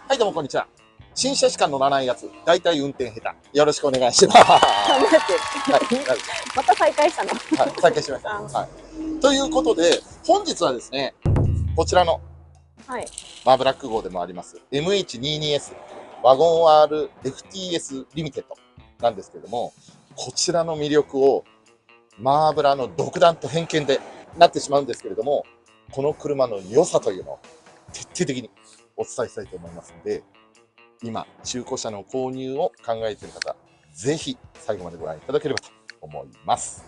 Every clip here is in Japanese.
はい、どうもこんにちは。新車しか乗らないやつ、大体運転下手。よろしくお願いします。また再開したの。はい、再開しました。はい。ということで、本日はですね、こちらの、はい。ブラック号でもあります、MH22S ワゴン R FTS リミテッドなんですけども、こちらの魅力を、マーブラの独断と偏見でなってしまうんですけれども、この車の良さというのを徹底的にお伝えしたいと思いますので、今、中古車の購入を考えている方、ぜひ最後までご覧いただければと思います。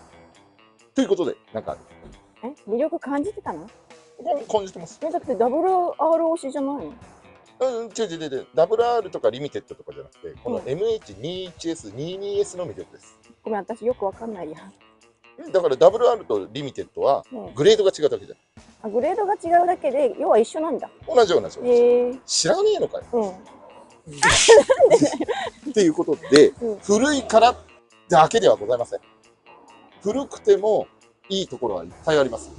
ということで、なんか、魅力感じてたの？感じてます。だって WR 推しじゃないの？違う。WR とかリミテッドとかじゃなくて、この MH21S、22S の魅力です。ごめん、私よくわかんないや。だから WR とリミテッドはグレードが違うだけじゃん。グレードが違うだけで、要は一緒なんだ。同じ。知らねえのかよ。っていうことで、古いからだけではございません。古くてもいいところはいっぱいあります。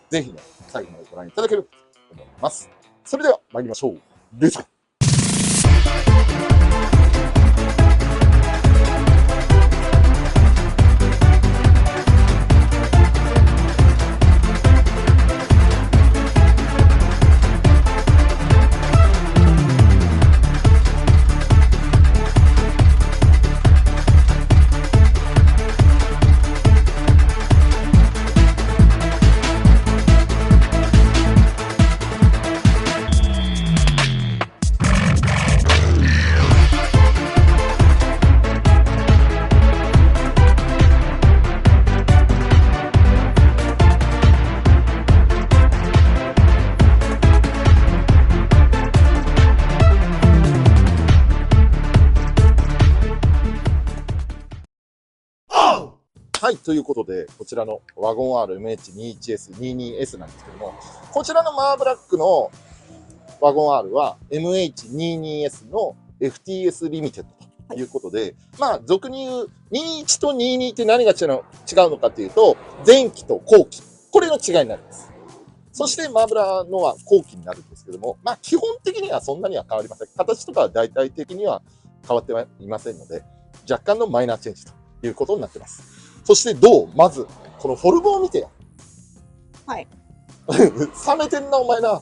ぜひね、最後までご覧いただければと思います。それでは参りましょう。レッツゴー。はい、ということで、こちらのワゴン R MH21S、22S なんですけども、こちらのマーブラックのワゴン R は MH22S の FTS リミテッドということで、俗に言う21と22って何が違うのかっていうと、前期と後期。これの違いになります。そしてマーブラのは後期になるんですけども、基本的にはそんなには変わりません。形とかは大体的には変わってはいませんので、若干のマイナーチェンジということになっています。そしてまず、このフォルムを見てよ。はい。冷めてんな、お前な。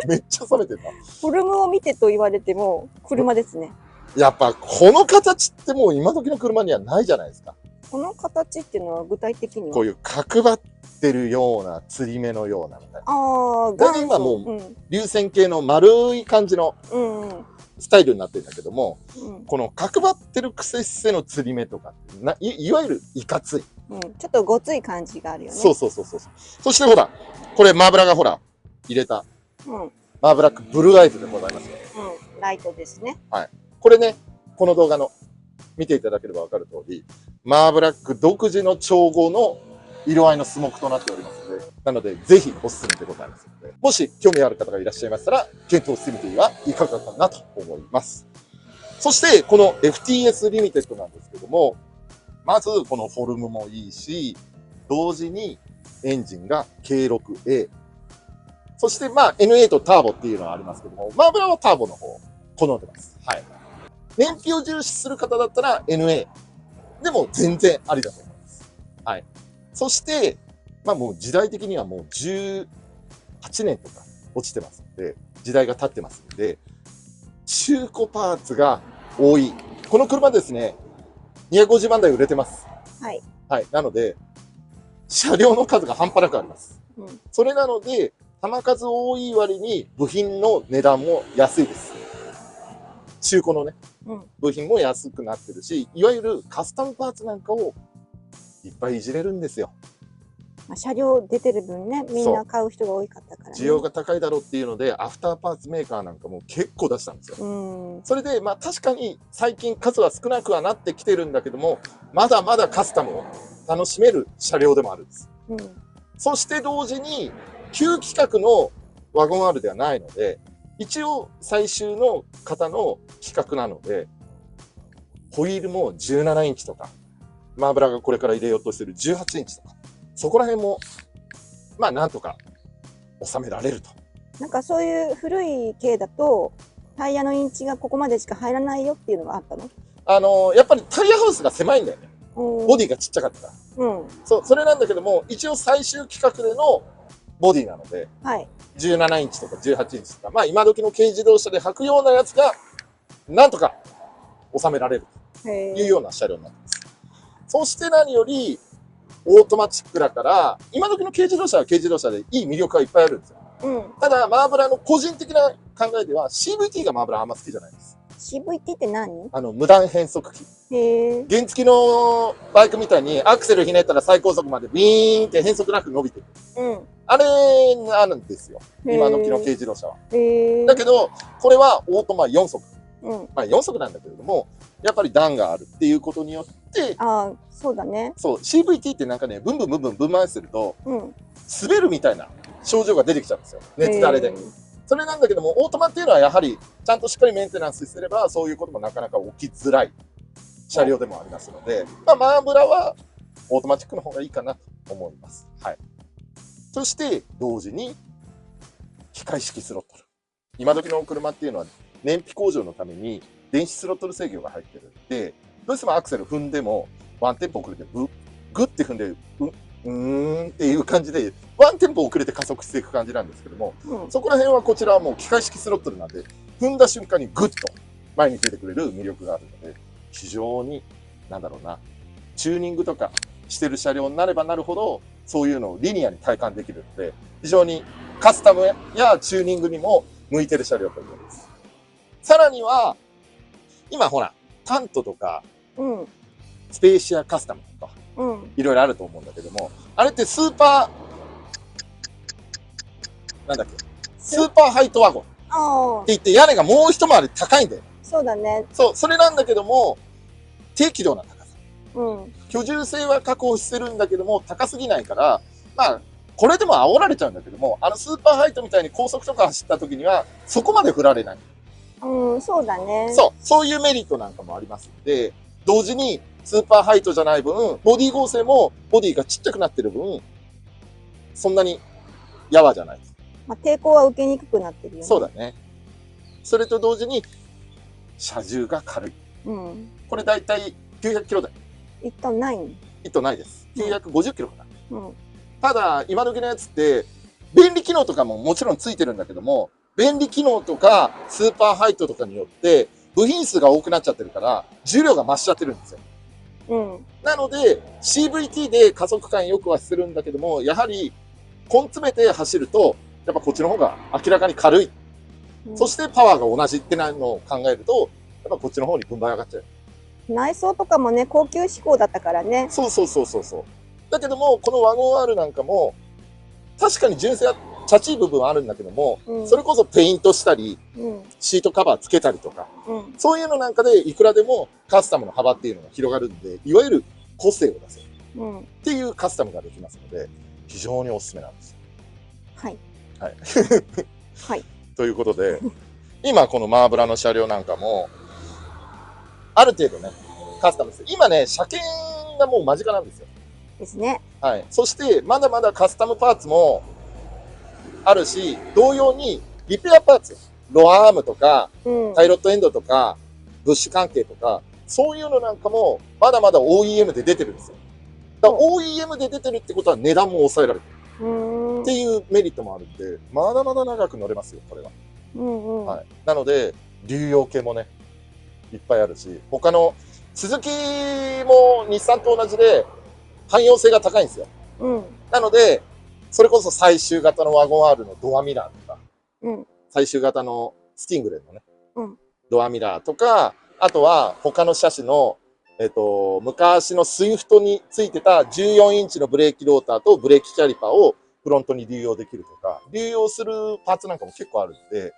めっちゃ冷めてんな。フォルムを見てと言われても、車ですね。やっぱ、この形ってもう今時の車にはないじゃないですか。この形っていうのは具体的にはこういう角張ってるような、釣り目のようなみたいな。今もう、流線形の丸い感じのスタイルになってるんだけども、この角張ってるくせっせの釣り目とか、いわゆるいかつい。ちょっとごつい感じがあるよね。そう。そしてほら、これマーブラがほら、入れた、マーブラックブルーアイズでございますよ。ライトですね。はい。これね、この動画の見ていただければ分かる通り、マーブラック独自の調合の色合いのスモークとなっておりますので、なので、ぜひおすすめでございますので、もし興味ある方がいらっしゃいましたら、検討してみてはいかがかなと思います。そして、この FTS リミテッドなんですけども、まずこのフォルムもいいし、同時にエンジンが K6A。そしてNA とターボっていうのはありますけども、マーブラはターボの方を好んでます。はい。燃費を重視する方だったら NA。でも全然ありだと思います。はい。そして、もう時代的にはもう18年とか落ちてますので、時代が経ってますので、中古パーツが多い。この車ですね、250万台売れてます。はい。はい。なので、車両の数が半端なくあります。それなので、弾数多い割に部品の値段も安いです。中古のね、部品も安くなってるし、いわゆるカスタムパーツなんかをいっぱいいじれるんですよ。車両出てる分ね、みんな買う人が多かったからね。需要が高いだろうっていうので、アフターパーツメーカーなんかも結構出したんですよ。それで、確かに最近数は少なくはなってきてるんだけども、まだまだカスタムを楽しめる車両でもあるんです。そして同時に、旧規格のワゴン R ではないので、一応最終の型の規格なので、ホイールも17インチとか、マーブラがこれから入れようとしてる18インチとか、そこら辺も、なんとか収められると。なんかそういう古い系だと、タイヤのインチがここまでしか入らないよっていうのがあったの？やっぱりタイヤハウスが狭いんだよね。ボボディがちっちゃかったから。それなんだけども、一応最終規格でのボディなので、はい。17インチとか18インチとか、まあ今時の軽自動車で履くようなやつが、なんとか収められるというような車両になってます。そして何より、オートマチックだから、今時の軽自動車は軽自動車でいい魅力がいっぱいあるんですよ。ただ、マーブラの個人的な考えでは、CVT がマーブラあんま好きじゃないです。CVT って何？無段変速機。原付のバイクみたいにアクセルひねったら最高速までビーンって変速なく伸びてる。あれなんですよ。今時の軽自動車は。だけど、これはオートマ4速。まあ4速なんだけれども、やっぱり段があるっていうことによって、ああ、そうだね。そう、CVT ってなんかね、ブンブンブンブンぶん回すると、滑るみたいな症状が出てきちゃうんですよ。熱だれで。それなんだけども、オートマっていうのはやはり、ちゃんとしっかりメンテナンスすれば、そういうこともなかなか起きづらい車両でもありますので、まあ、マーブラはオートマチックの方がいいかなと思います。はい。そして、同時に、機械式スロットル。今時の車っていうのは、燃費向上のために、電子スロットル制御が入ってるんで、どうしてもアクセル踏んでも、ワンテンポ遅れて、グッて踏んで、っていう感じで、ワンテンポ遅れて加速していく感じなんですけども、そこら辺はこちらはもう機械式スロットルなんで、踏んだ瞬間にグッと前に出てくれる魅力があるので、非常に、なんだろうな、チューニングとかしてる車両になればなるほど、そういうのをリニアに体感できるので、非常にカスタムやチューニングにも向いてる車両と思います。さらには、今ほら、タントとか、スペーシアカスタムとか、いろいろあると思うんだけども、あれってスーパー、なんだっけ、スーパーハイトワゴンって言って屋根がもう一回り高いんだよ。そうだね。そう、それなんだけども、低軌道な高さ。居住性は確保してるんだけども、高すぎないから、まあ、これでも煽られちゃうんだけども、スーパーハイトみたいに高速とか走った時には、そこまで振られない。そうだね。そういうメリットなんかもありますので、同時にスーパーハイトじゃない分、ボディ剛性もボディがちっちゃくなってる分、そんなにやわじゃない。まあ、抵抗は受けにくくなってるよね。そうだね。それと同時に、車重が軽い。これだいたい900キロ台。1トンないの？1トンないです。950キロかな。ただ、今時のやつって、便利機能とかももちろんついてるんだけども、便利機能とかスーパーハイトとかによって部品数が多くなっちゃってるから重量が増しちゃってるんですよ。なので CVT で加速感良くはするんだけども、やはり根詰めて走るとやっぱこっちの方が明らかに軽い。そしてパワーが同じってなるのを考えると、やっぱこっちの方に分配上がっちゃう。内装とかもね、高級志向だったからね。そう。だけども、このワゴン R なんかも、確かに純正はチャチい部分はあるんだけども、それこそペイントしたり、シートカバーつけたりとか、そういうのなんかでいくらでもカスタムの幅っていうのが広がるんで、いわゆる個性を出せるっていうカスタムができますので、非常におすすめなんです。はい。ということで、今このマーブラの車両なんかも、ある程度ね、カスタムです。今ね、車検がもう間近なんですよ。ですね。はい。そして、まだまだカスタムパーツもあるし、同様にリペアパーツ、ロアアームとか、パイロットエンドとか、ブッシュ関係とか、そういうのなんかも、まだまだ OEM で出てるんですよ。だから OEM で出てるってことは値段も抑えられてる。っていうメリットもあるんで、まだまだ長く乗れますよ、これは。はい。なので、流用系もね、いっぱいあるし、他の、スズキも日産と同じで、汎用性が高いんですよ。なので、それこそ最終型のワゴン R のドアミラーとか、最終型のスティングレーのね、ドアミラーとか、あとは他の車種の、昔のスイフトについてた14インチのブレーキローターとブレーキキャリパーをフロントに流用できるとか、流用するパーツなんかも結構あるんで、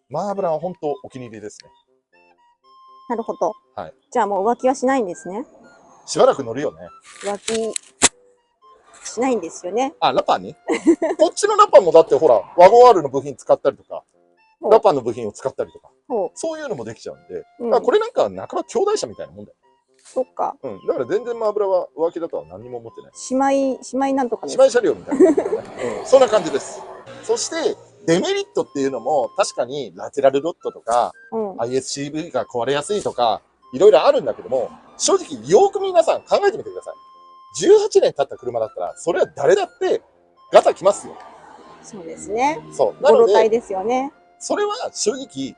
マーブラは本当お気に入りですね。なるほど。はい。じゃあもう浮気はしないんですね。しばらく乗るよね。浮気しないんですよね。あ、ラパンにこっちのラパンもだってほら、ワゴン R の部品使ったりとか、ラパンの部品を使ったりとか、そういうのもできちゃうんで、これなんか半ば兄弟車みたいなもんだよ。そっか。だから全然マーブラは浮気だとは何も思ってない。姉妹なんとか姉妹車両みたいな、そんな感じです。そして、デメリットっていうのも確かにラテラルロットとか、うん。ISCV が壊れやすいとか、いろいろあるんだけども、正直よく皆さん考えてみてください。18年経った車だったら、それは誰だってガタきますよ。そうですね。そう。なのごろ体で、ですよね。それは正直、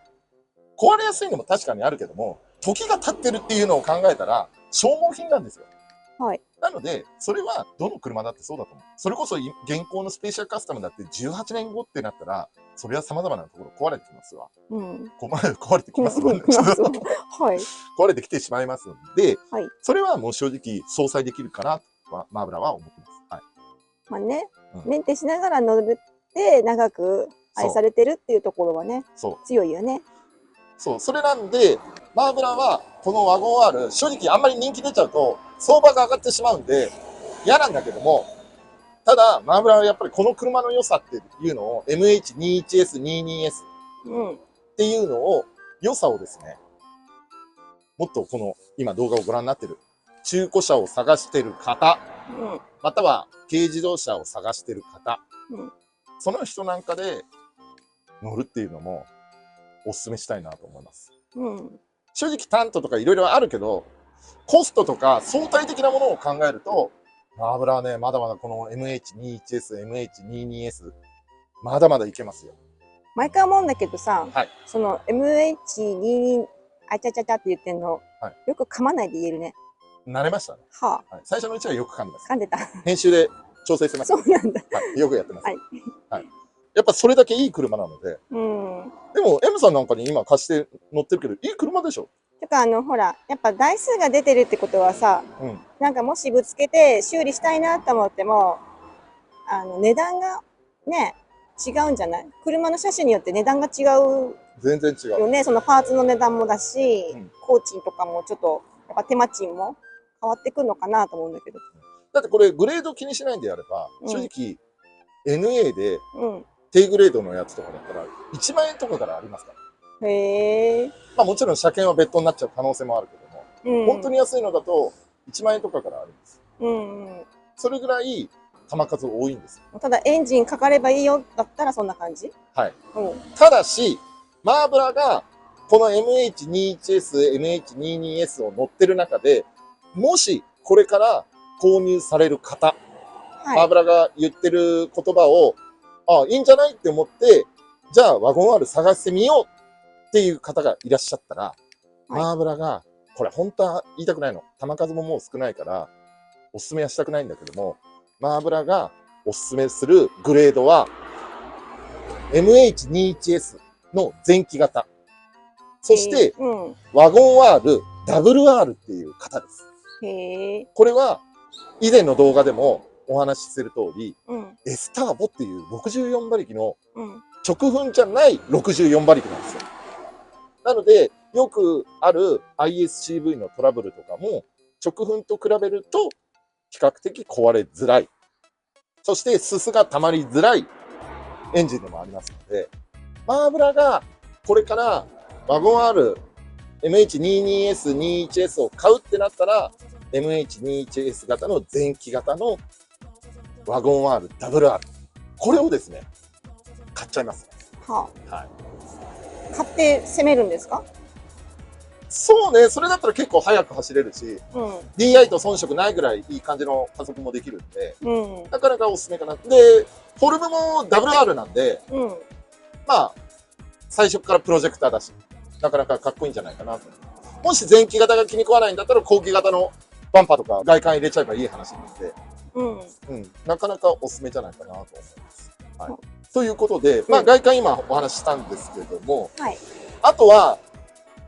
壊れやすいのも確かにあるけども、時が経ってるっていうのを考えたら、消耗品なんですよ。はい。なので、それはどの車だってそうだと思う。それこそ現行のスペシャルカスタムだって18年後ってなったら、それは様々なところ壊れてきますわ。うん。壊れてきますわ、ね。はい。壊れてきてしまいますので、はい。それはもう正直相殺できるかなとは、マーブラは思ってます。はい。まあね、うんメンテしながら乗って長く愛されてるっていうところはね、そう。強いよね。そう。それなんで、マーブラは、このワゴン R、正直あんまり人気出ちゃうと、相場が上がってしまうんで、嫌なんだけども、ただ、マーブラはやっぱりこの車の良さっていうのを、MH21S、22S うん。っていうのを、良さをですね、もっとこの、今動画をご覧になってる、中古車を探してる方、うん。または軽自動車を探してる方、うん。その人なんかで乗るっていうのも、お勧めしたいなと思います。うん。正直タントとかいろいろあるけど、コストとか相対的なものを考えると、マーブラはね、まだまだこの MH21S、MH22S、まだまだいけますよ。毎回思うんだけどさ、はい。その MH22、あちゃちゃちゃって言ってんの、はいよく噛まないで言えるね。慣れましたね。ははい、最初のうちはよく噛んでます。あ、噛んでた。編集で調整してます。そうなんだ。はい。よくやってます。はい。はい。やっぱそれだけいい車なので。うん。でも、M さんなんかに今貸して乗ってるけど、いい車でしょ？てかほら、やっぱ台数が出てるってことはさ、うん。なんかもしぶつけて修理したいなと思っても、値段がね、違うんじゃない？車の車種によって値段が違う全然違う。よね。そのパーツの値段もだし、うん工賃とかもちょっと、やっぱ手間賃も変わってくるのかなと思うんだけど。だってこれグレード気にしないんであれば、うん正直 NA でうん。低グレードのやつとかだったら1万円とかからありますから。へえ。まあもちろん車検は別途になっちゃう可能性もあるけども、うん。本当に安いのだと1万円とかからあるんです。うんうん。それぐらい球数多いんですよ。ただエンジンかかればいいよだったらそんな感じ？はい。うん。ただし、マーブラがこの MH21S、MH22S を乗ってる中で、もしこれから購入される方、マーはい。ブラが言ってる言葉を、あ、いいんじゃないって思って、じゃあワゴン R 探してみようっていう方がいらっしゃったら、はいマーブラが、これ本当は言いたくないの。球数ももう少ないから、おすすめはしたくないんだけども、マーブラがおすすめするグレードは、MH21S の前期型。そして、うん。ワゴン R、WR っていう型です。へえ。これは、以前の動画でもお話ししてる通り、うん。 S ターボっていう64馬力のうん。直噴じゃない64馬力なんですよ。なので、よくある ISCV のトラブルとかも、直噴と比べると比較的壊れづらい。そして、すすが溜まりづらいエンジンでもありますので、マーブラがこれからワゴン R、MH22S、21S を買うってなったら、MH21S 型の前期型のワゴン R、WR。これをですね、買っちゃいます。ははい。あ。買って攻めるんですか？そうね、それだったら結構速く走れるし、うん。DI と遜色ないぐらいいい感じの加速もできるんで、うん。なかなかおすすめかな。で、フォルムも WR なんで、うん。まあ、最初からプロジェクターだし、なかなかかっこいいんじゃないかなと。もし前期型が気に食わないんだったら後期型のバンパーとか外観入れちゃえばいい話なので、うん。なかなかおすすめじゃないかなと思います。はいうん。ということで、まあ外観今お話ししたんですけども、はい。あとは、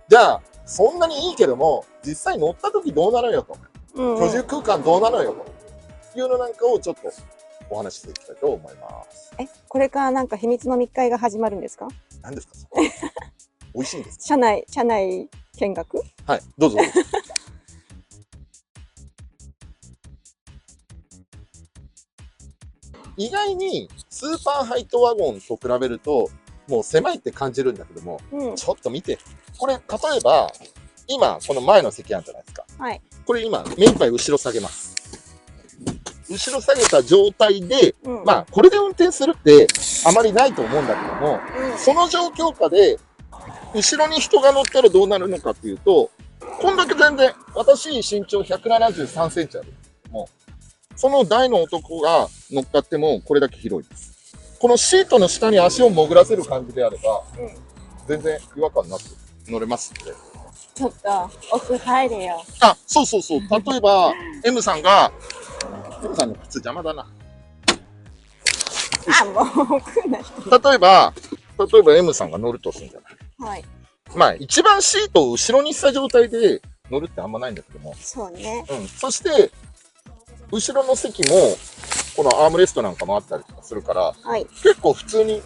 じゃあ、そんなにいいけども、実際乗った時どうなのよと。うん。居住空間どうなのよというのなんかをちょっとお話ししていきたいと思います。これからなんか秘密の密会が始まるんですか？何ですかそれ美味しいんですか？車内見学？はい、どうぞ。意外にスーパーハイトワゴンと比べると、もう狭いって感じるんだけども、うん。ちょっと見て。これ、例えば、今、この前の席あるじゃないですか。はい。これ今、目いっぱい後ろ下げます。後ろ下げた状態で、うん。まあ、これで運転するって、あまりないと思うんだけども、うん。その状況下で、後ろに人が乗ったらどうなるのかっていうと、こんだけ全然、私身長173センチあるんですけども、その大の男が乗っかってもこれだけ広いです。このシートの下に足を潜らせる感じであれば、うん。全然違和感なく乗れますので。ちょっと、奥入れよ。あ、そうそうそう。例えば、M さんが、M さんの靴邪魔だな。あ、もう、来んな人。例えば M さんが乗るとするんじゃない。はい。まあ、一番シートを後ろにした状態で乗るってあんまないんだけども。そうね。うん。そして、後ろの席も、このアームレストなんかもあったりとかするから、はい。結構普通に、く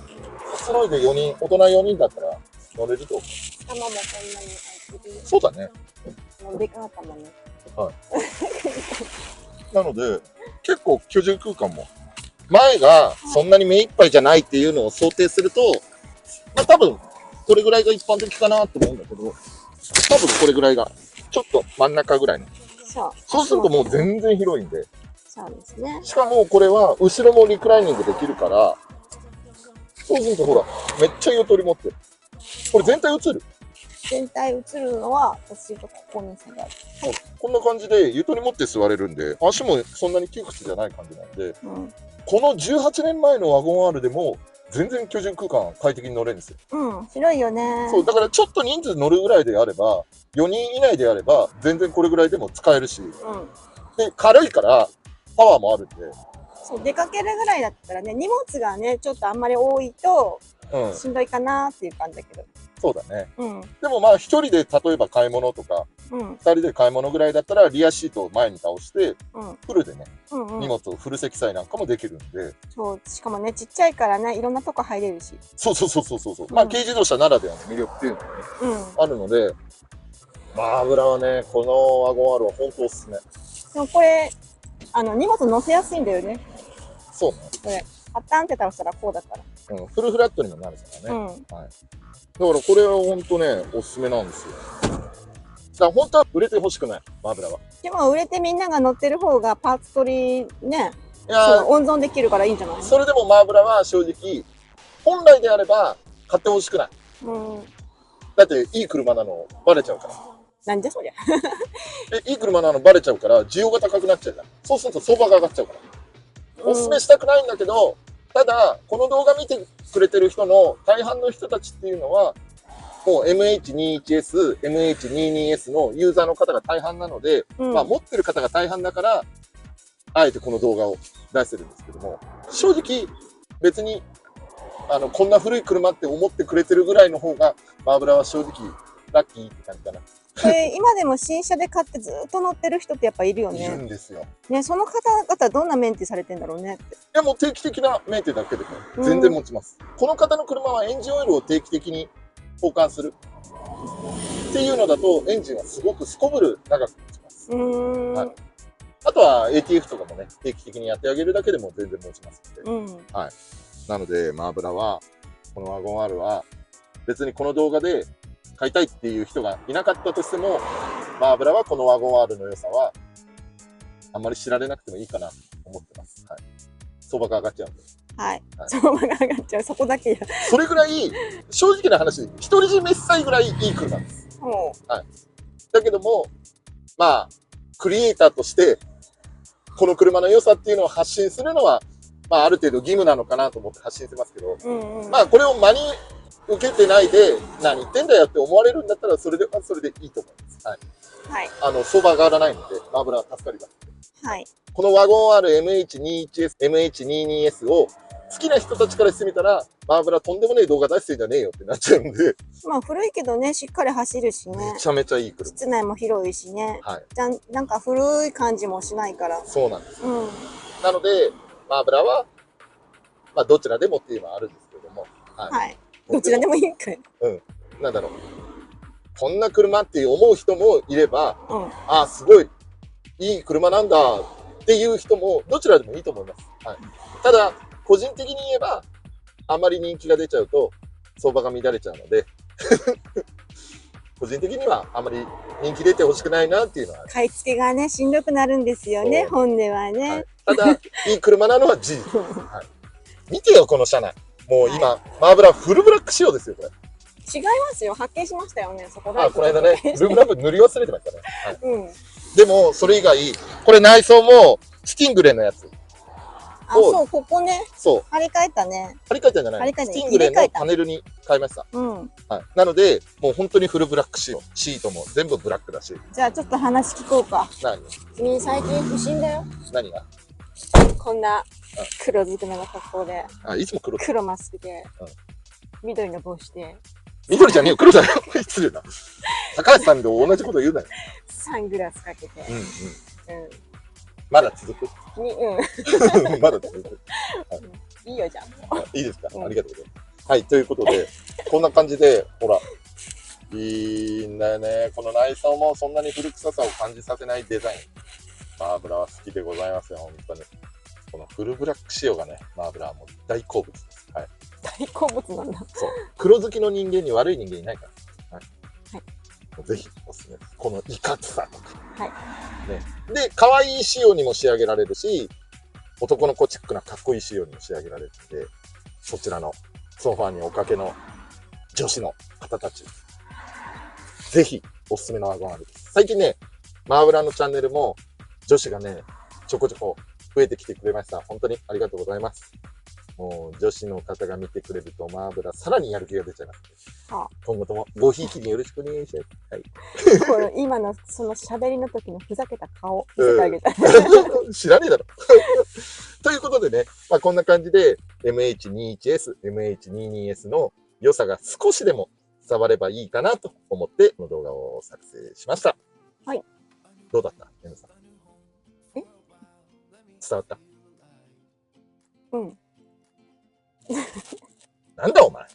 つろいで4人、大人4人だったら乗れると思う。頭もこんなに開いてる。そうだね。もうでかかったもんね。なので、結構居住空間も、前がそんなに目いっぱいじゃないっていうのを想定すると、まあ多分、これぐらいが一般的かなと思うんだけど、多分これぐらいが、ちょっと真ん中ぐらいの。そう。そうするともう全然広いんで、そうですね。しかもこれは後ろもリクライニングできるから、そうするとほら、めっちゃゆとり持ってる。これ全体映る。全体映るのは、私とここに下がる。こんな感じでゆとり持って座れるんで、足もそんなに窮屈じゃない感じなんで、うん。この18年前のワゴン R でも、全然居住空間快適に乗れるんですよ。うん。広いよね。そう、だからちょっと人数乗るぐらいであれば、4人以内であれば、全然これぐらいでも使えるし、うん。で、軽いから、パワーもあるんで、そう、出かけるぐらいだったらね、荷物がね、ちょっとあんまり多いと、うん、しんどいかなっていう感じだけど。そうだね。うん。でもまあ、一人で例えば買い物とか、うん。二人で買い物ぐらいだったら、リアシートを前に倒して、うん。フルでね、うん。うん。荷物をフル積載なんかもできるんで、そう、しかもね、ちっちゃいからね、いろんなとこ入れるし。そうそうそうそうそう。まあ、軽自動車ならではの魅力っていうのがね、うん。あるので、まあ、油はね、このワゴン R は本当おすすめ。でもこれ、荷物乗せやすいんだよね。そうね。これ、パタンって倒したらこうだから。うん、フルフラットにもなるからね。うん。はい。だからこれは本当ね、おすすめなんですよ。だから本当は売れてほしくない、マーブラは。でも、売れてみんなが乗ってる方がパーツ取りね、いや温存できるからいいんじゃない？それでもマーブラは正直、本来であれば買ってほしくない。うん。だっていい車なのバレちゃうから。なんじゃそりゃ。いい車なのバレちゃうから、需要が高くなっちゃうから。そうすると相場が上がっちゃうから。おすすめしたくないんだけど、ただ、この動画見てくれてる人の大半の人たちっていうのは、もう MH21S、MH22S のユーザーの方が大半なので、うん。まあ持ってる方が大半だから、あえてこの動画を出してるんですけども、正直別に、こんな古い車って思ってくれてるぐらいの方が、マーブラは正直ラッキーって感じかな。これ、今でも新車で買ってずっと乗ってる人ってやっぱいるよいるね。んですよ。ね、その方々どんなメンテされてんだろうねって。いやもう定期的なメンテだけでも全然持ちます。この方の車はエンジンオイルを定期的に交換するっていうのだとエンジンはすごくすこぶる長く持ちます。はい、あとは ATF とかもね、定期的にやってあげるだけでも全然持ちますので。うん。はい。なので、マーブラは、このワゴン R は、別にこの動画で買いたいっていう人がいなかったとしても、マーブラはこのワゴン R の良さは、あんまり知られなくてもいいかなと思ってます。はい。相場が上がっちゃうんで。はい。はい相場が上がっちゃう。そこだけや。それぐらい、正直な話、独り占めしたいぐらいいい車です。もはい。だけども、まあ、クリエイターとして、この車の良さっていうのを発信するのは、まあ、ある程度義務なのかなと思って発信してますけど、う、うんうん。まあ、これを真に受けてないで、何言ってんだよって思われるんだったら、それでいいと思います。はい。はい。相場が上がらないので、マーブラは助かります。はい。このワゴン R MH21S、MH22S を好きな人たちからしてみたら、マーブラとんでもねえ動画出してんじゃねえよってなっちゃうんで、まあ古いけどね、しっかり走るしねめ。ちゃめちゃいい車。室内も広いしね。はい。なんか古い感じもしないから。そうなんです。うん。なので、マーブラは、まあ、どちらでもっていうのはあるんですけども、はい。はい。どちらでもいいかい。なんだろう。こんな車って思う人もいれば、うん。ああ、すごい、いい車なんだっていう人も、どちらでもいいと思います。はい。ただ、個人的に言えば、あまり人気が出ちゃうと、相場が乱れちゃうので、個人的にはあまり人気出てほしくないなっていうのはある。買い付けがね、しんどくなるんですよね、そう本音ははいね。ただ、いい車なのは事実。はい。見てよ、この車内。もう今、マーブラフルブラック仕様ですよ、これ。違いますよ。発見しましたよね、そこだ。この間ね、ルームラブ塗り忘れてましたね。はい、うん。でも、それ以外、これ内装も、スティングレーのやつ。そう、ここね。そう。張り替えたね。張り替えたんじゃないスティングレーのパネルに変えました。うん。はい。なので、もう本当にフルブラック仕様。シートも全部ブラックだし。じゃあちょっと話聞こうか。何？君最近不審だよ。何が？こんな黒ずくめの格好で。いつも黒。黒マスクで。緑の帽子で。緑じゃねえよ、黒だよ。失礼な。高橋さんと同じこと言うなよ。サングラスかけて。まだ続く？まだ続く。いいよ、じゃあ。いいですか？ありがとうございます。はい、ということで、こんな感じで、ほら、いいんだよね。この内装もそんなに古臭さを感じさせないデザイン。マーブラは好きでございますよ、本当に。このフルブラック仕様がね、マーブラはもう大好物です。はい。大好物なんだ。そう。黒好きの人間に悪い人間いないから。はい。はい、ぜひおすすめです。このいかつさとか。はい。ね。で、可愛い仕様にも仕上げられるし、男の子チックなかっこいい仕様にも仕上げられるので、そちらのソファーにおかけの女子の方たち、ぜひおすすめのワゴンあるです。最近ね、マーブラのチャンネルも女子がね、ちょこちょこ増えてきてくれました。本当にありがとうございます。もう女子の方が見てくれるとマーブラさらにやる気が出ちゃいます、ね。今後ともごひいきによろしくお願いします。はい。この今のその喋りの時のふざけた顔見せてあげたい。知らねえだろ。ということでね、まあ、こんな感じで MH21S、MH22S の良さが少しでも伝わればいいかなと思ってこの動画を作成しました。はい。どうだった？ N さん。伝わった？うん。なんだお前。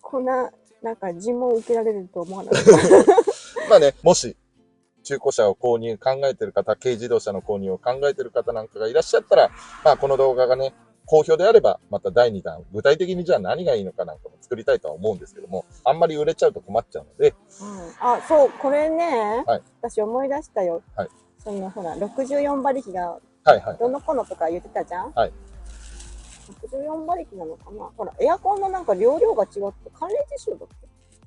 こんな、なんか尋問受けられると思わなかった。まあね、もし、中古車を購入考えてる方、軽自動車の購入を考えてる方なんかがいらっしゃったら、まあこの動画がね、好評であれば、また第2弾、具体的にじゃあ何がいいのかなんかも作りたいとは思うんですけども、あんまり売れちゃうと困っちゃうので。そう、これね、はい、私思い出したよ。はい、そのほら、64馬力が、どの子のとか言ってたじゃん。はい。64馬力なのかな。ほら、エアコンのなんか容量が違って、寒冷地臭だっけ？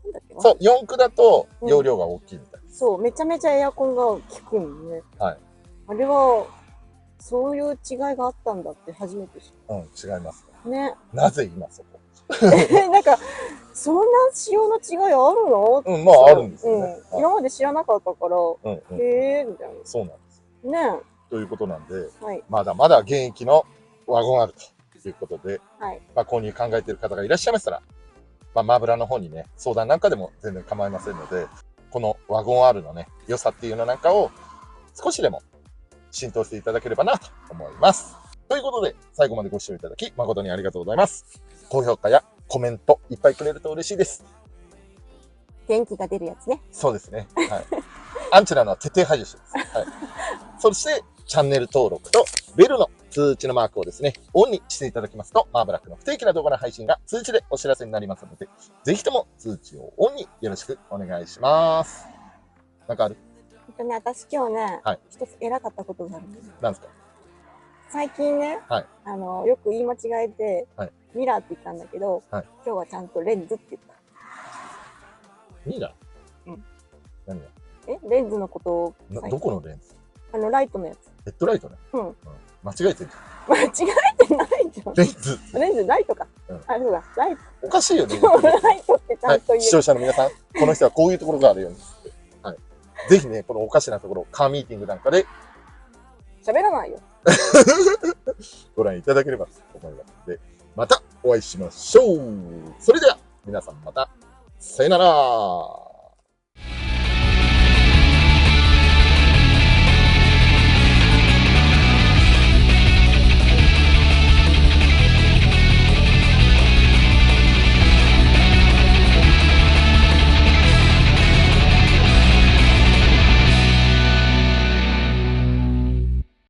なんだっけ？そう、4駆だと容量が大きいみたいです。そう、めちゃめちゃエアコンが効くんね。はい。あれは、そういう違いがあったんだって初めて知った。違います。ね。なぜ今そこ？なんか、そんな仕様の違いあるの？まああるんですよね。今まで知らなかったから、へえ、みたいな。そうなんです。ね。ということなんで、まだまだ現役のワゴンあるということで、まあ購入考えている方がいらっしゃいましたら、まあマーブラの方にね、相談なんかでも全然構いませんので、このワゴン R のね、良さっていうのなんかを少しでも浸透していただければなと思います。ということで、最後までご視聴いただき誠にありがとうございます。高評価やコメントいっぱいくれると嬉しいです。元気が出るやつね。そうですね。はい。アンチなのは徹底排除します。はい。そして、チャンネル登録とベルの通知のマークをですね、オンにしていただきますと、マーブラックの不定期な動画の配信が通知でお知らせになりますので、ぜひとも通知をオンによろしくお願いします。なんかある？私今日ね、一つ偉かったことがあるんです。なんですか？最近ね、よく言い間違えて、ミラーって言ったんだけど、今日はちゃんとレンズって言った。ミラー？何が？レンズのことを。どこのレンズ？ライトのやつ。ヘッドライトね。間違えてる。間違えてないじゃん。レンズ。レンズ、ライトか。そうだ、ライト。おかしいよね。ライトってちゃんと言う。視聴者の皆さん、この人はこういうところがあるように。ぜひね、このおかしなところ、カーミーティングなんかで、喋らないよ。ご覧いただければと思いますので、またお会いしましょう。それでは、皆さんまた、さよなら。